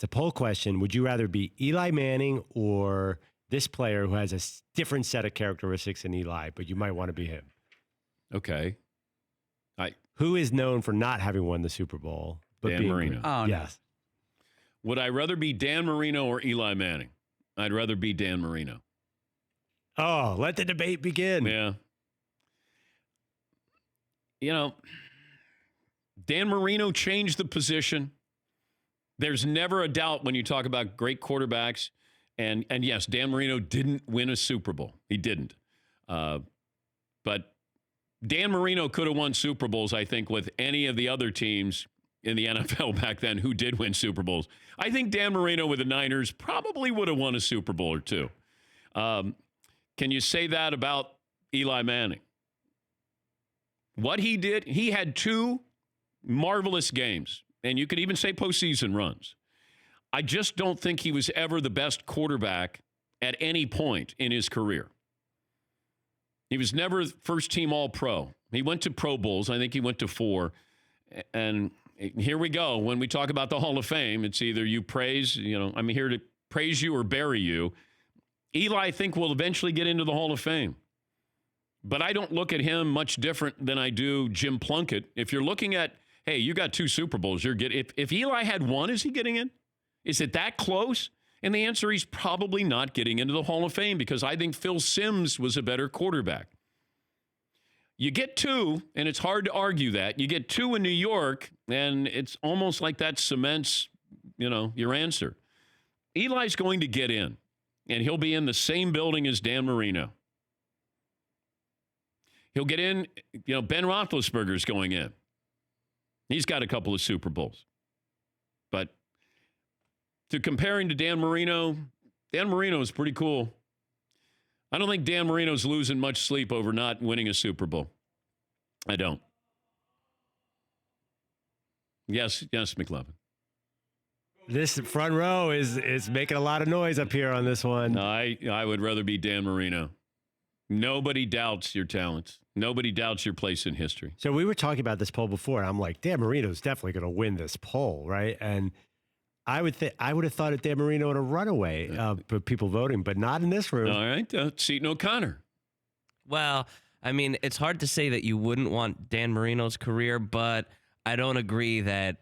It's a poll question. Would you rather be Eli Manning or this player who has a different set of characteristics than Eli, but you might want to be him? Okay. Who is known for not having won the Super Bowl? But Dan being Marino. great? Oh, no. Yes. Would I rather be Dan Marino or Eli Manning? I'd rather be Dan Marino. Oh, let the debate begin. Yeah. You know, Dan Marino changed the position. There's never a doubt when you talk about great quarterbacks. And yes, Dan Marino didn't win a Super Bowl. He didn't. But Dan Marino could have won Super Bowls, I think, with any of the other teams in the NFL back then who did win Super Bowls. I think Dan Marino with the Niners probably would have won a Super Bowl or two. Can you say that about Eli Manning? What he did, he had two marvelous games, and you could even say postseason runs. I just don't think he was ever the best quarterback at any point in his career. He was never first-team All-Pro. He went to Pro Bowls. I think he went to 4. And here we go. When we talk about the Hall of Fame, it's either you praise, I'm here to praise you or bury you. Eli, I think, will eventually get into the Hall of Fame. But I don't look at him much different than I do Jim Plunkett. If you're looking at, hey, you got 2 Super Bowls, you're getting. If Eli had 1, is he getting in? Is it that close? And the answer, he's probably not getting into the Hall of Fame because I think Phil Simms was a better quarterback. You get 2, and it's hard to argue that. You get 2 in New York, and it's almost like that cements, your answer. Eli's going to get in, and he'll be in the same building as Dan Marino. He'll get in, Ben Roethlisberger's going in. He's got a couple of Super Bowls. But to comparing to Dan Marino is pretty cool. I don't think Dan Marino's losing much sleep over not winning a Super Bowl. I don't. Yes, McLevin. This front row is making a lot of noise up here on this one. I would rather be Dan Marino. Nobody doubts your talents. Nobody doubts your place in history. So we were talking about this poll before, and I'm like, Dan Marino's definitely going to win this poll, right? And I would have thought of Dan Marino in a runaway for people voting, but not in this room. All right, Seton O'Connor. Well, I mean, it's hard to say that you wouldn't want Dan Marino's career, but I don't agree that,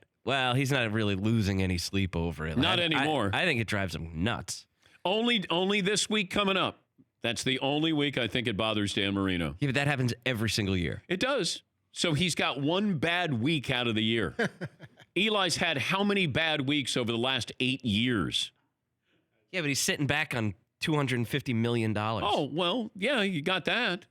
he's not really losing any sleep over it. Not anymore. I think it drives him nuts. Only this week coming up. That's the only week I think it bothers Dan Marino. Yeah, but that happens every single year. It does. So he's got one bad week out of the year. Eli's had how many bad weeks over the last 8 years? Yeah, but he's sitting back on $250 million. Oh, well, yeah, you got that.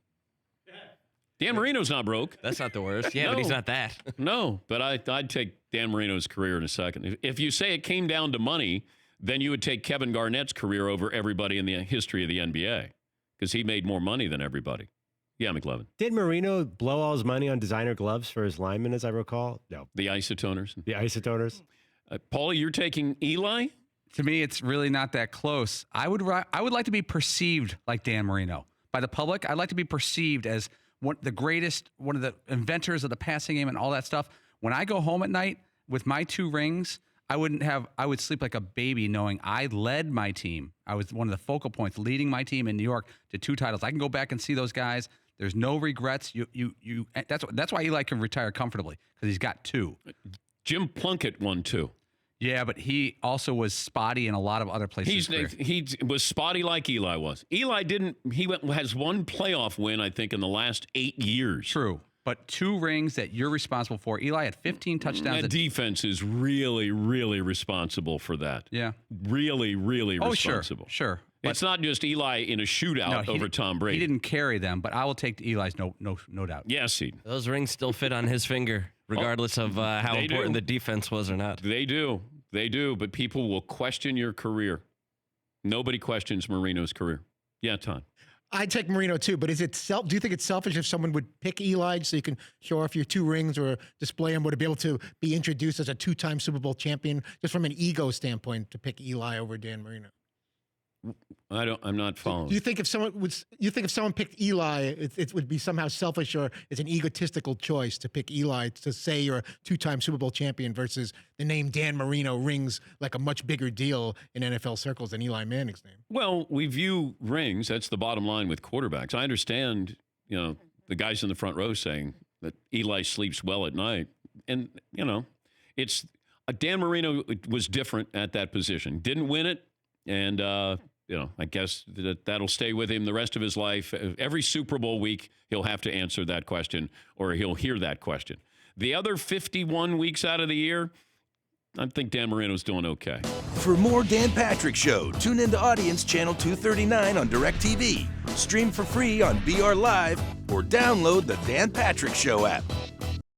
Dan Marino's not broke. That's not the worst. Yeah, No. but he's not that. No, but I'd take Dan Marino's career in a second. If you say it came down to money, then you would take Kevin Garnett's career over everybody in the history of the NBA because he made more money than everybody. Yeah, McLevin. Did Marino blow all his money on designer gloves for his linemen, as I recall? No. The isotoners. The isotoners? Paulie, you're taking Eli? To me, it's really not that close. I would like to be perceived like Dan Marino. By the public, I'd like to be perceived as one of the inventors of the passing game and all that stuff. When I go home at night with my 2 rings, I would sleep like a baby knowing I led my team. I was one of the focal points, leading my team in New York to 2 titles. I can go back and see those guys. There's no regrets. That's why Eli can retire comfortably because he's got 2. Jim Plunkett won 2. Yeah, but he also was spotty in a lot of other places. He was spotty like Eli was. Eli didn't. Has 1 playoff win, I think, in the last 8 years. True. But 2 rings that you're responsible for. Eli had 15 touchdowns. That defense is really, really responsible for that. Yeah. Really, really responsible. Sure. It's not just Eli in a shootout over Tom Brady. He didn't carry them, but I will take the Eli's, no doubt. Yes, he. Those rings still fit on his finger, regardless of how important the defense was or not. They do. But people will question your career. Nobody questions Marino's career. Yeah, Tom. I'd take Marino too, but do you think it's selfish if someone would pick Eli so you can show off your 2 rings or display them, or to be able to be introduced as a 2-time Super Bowl champion, just from an ego standpoint, to pick Eli over Dan Marino? I'm not following. Do you think if someone picked Eli, it would be somehow selfish or it's an egotistical choice to pick Eli to say you're a 2-time Super Bowl champion versus the name Dan Marino rings like a much bigger deal in NFL circles than Eli Manning's name? Well, we view rings. That's the bottom line with quarterbacks. I understand, the guys in the front row saying that Eli sleeps well at night. And, it's Dan Marino was different at that position. Didn't win it. And, I guess that'll stay with him the rest of his life. Every Super Bowl week, he'll have to answer that question or he'll hear that question. The other 51 weeks out of the year, I think Dan Marino's doing okay. For more Dan Patrick Show, tune into Audience Channel 239 on DirecTV. Stream for free on BR Live or download the Dan Patrick Show app.